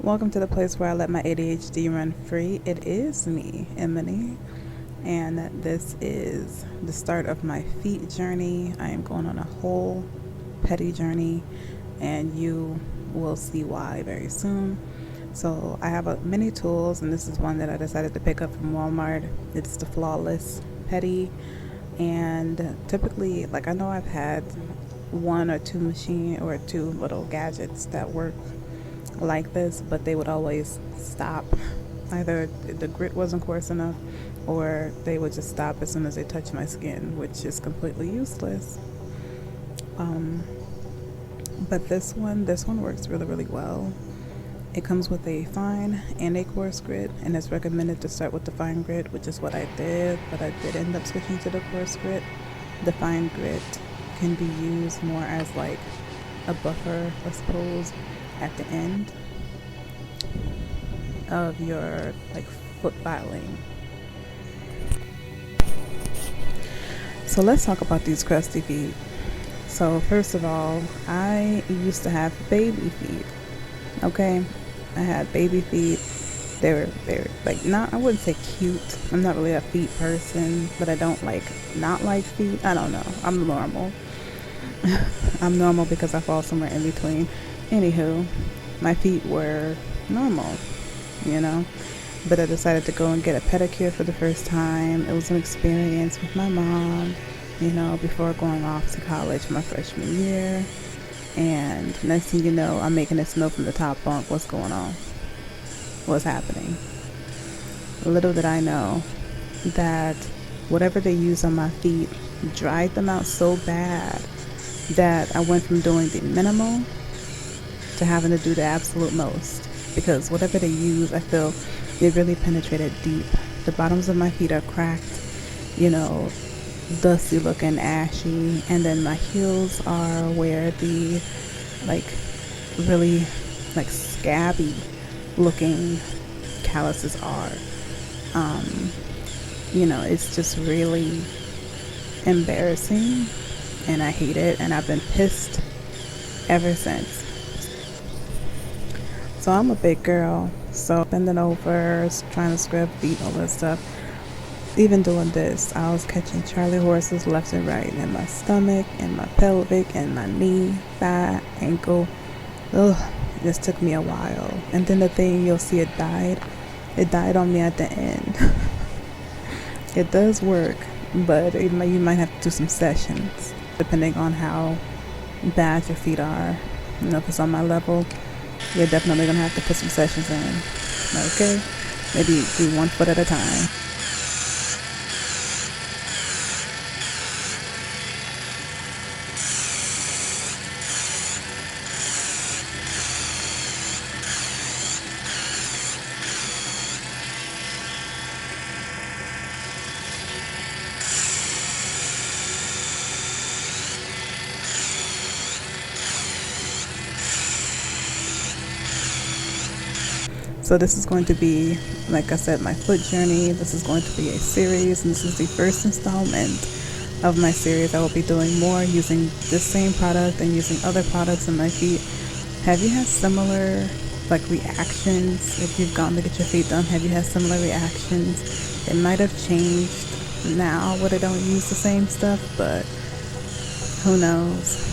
Welcome to the place where I let my ADHD run free. It is me, Emin'i, and this is the start of my feet journey. I am going on a whole Pedi journey, and you will see why very soon. So I have many tools, and this is one that I decided to pick up from Walmart. It's the Flawless Pedi, and typically, like, I know I've had one or two machine or two little gadgets that work like this, but they would always stop. Either the grit wasn't coarse enough, or they would just stop as soon as they touch my skin, which is completely useless. But this one works really well. It comes with a fine and a coarse grit, and it's recommended to start with the fine grit, which is what I did, but I did end up switching to the coarse grit. The fine grit can be used more as like a buffer, I suppose, at the end of your like foot filing. So let's talk about these crusty feet. So first of all, I used to have baby feet. Okay, I had baby feet. They're like, not, I wouldn't say cute. I'm not really a feet person, but I don't like not like feet. I don't know. I'm normal. I'm normal because I fall somewhere in between. Anywho, my feet were normal, but I decided to go and get a pedicure for the first time. It was an experience with my mom, before going off to college my freshman year. And next thing you know, I'm making it snow from the top bunk. What's going on? What's happening? Little did I know that whatever they used on my feet dried them out so bad that I went from doing the minimal to having to do the absolute most, because whatever they use, I feel it really penetrated deep. The bottoms of my feet are cracked, dusty looking, ashy, and then my heels are where the really scabby looking calluses are. It's just really embarrassing, and I hate it, and I've been pissed ever since. So I'm a big girl, so bending over, trying to scrub feet, all that stuff. Even doing this, I was catching Charlie horses left and right in my stomach, and my pelvic, and my knee, thigh, ankle. Ugh, this took me a while. And then the thing, you'll see it died. It died on me at the end. It does work, but you might have to do some sessions, depending on how bad your feet are. If it's on my level, you're definitely going to have to put some sessions in. Okay? Maybe do 1 foot at a time. So this is going to be, like I said, my foot journey. This is going to be a series, and this is the first installment of my series. I will be doing more using this same product and using other products on my feet. Have you had similar reactions? If you've gone to get your feet done, have you had similar reactions? It might have changed now where they don't use the same stuff, but who knows?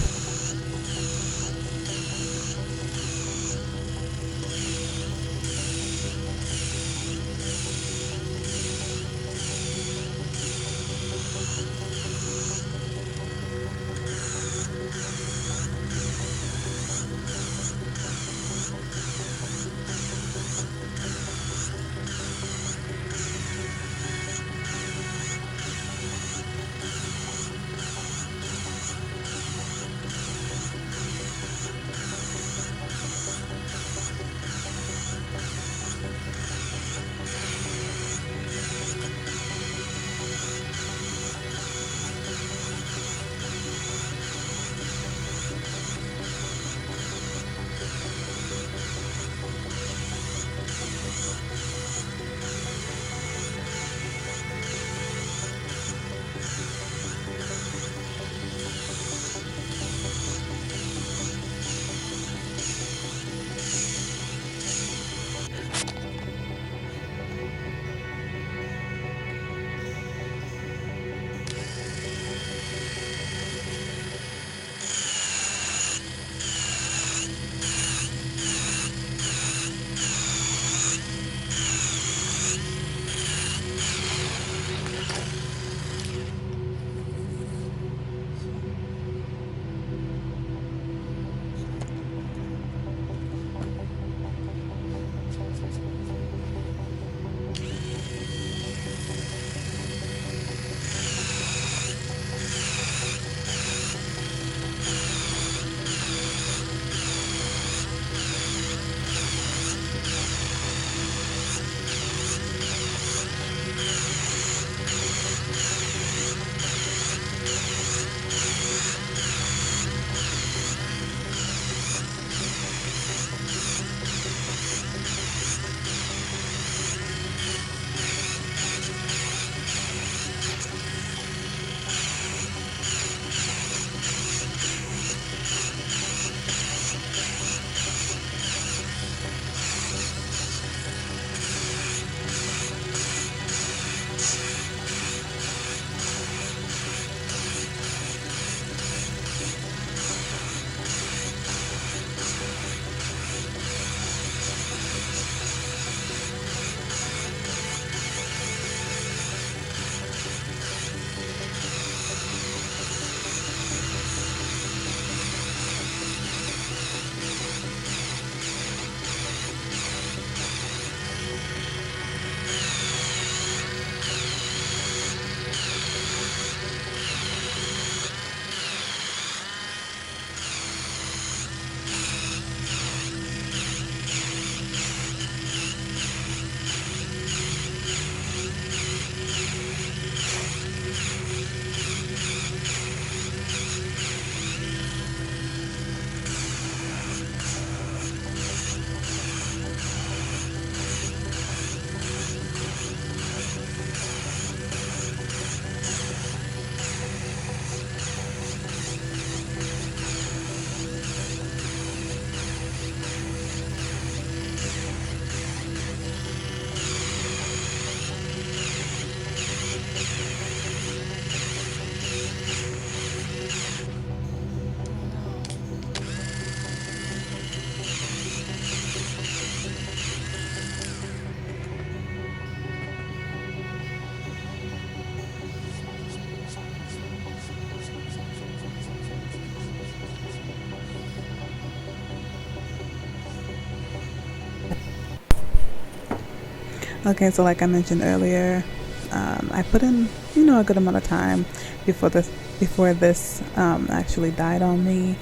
Okay, so like I mentioned earlier, I put in, a good amount of time before this actually died on me,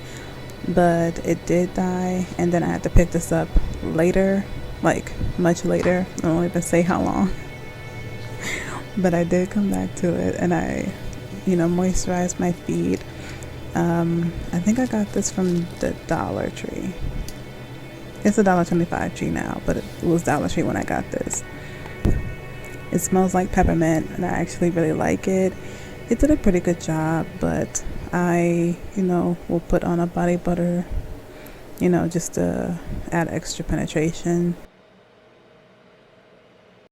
but it did die, and then I had to pick this up later, like much later. I won't even say how long, but I did come back to it, and I, moisturized my feet. I think I got this from the Dollar Tree. It's a $1.25 tree now, but it was Dollar Tree when I got this. It smells like peppermint, and I actually really like it. It did a pretty good job, but I, will put on a body butter, just to add extra penetration.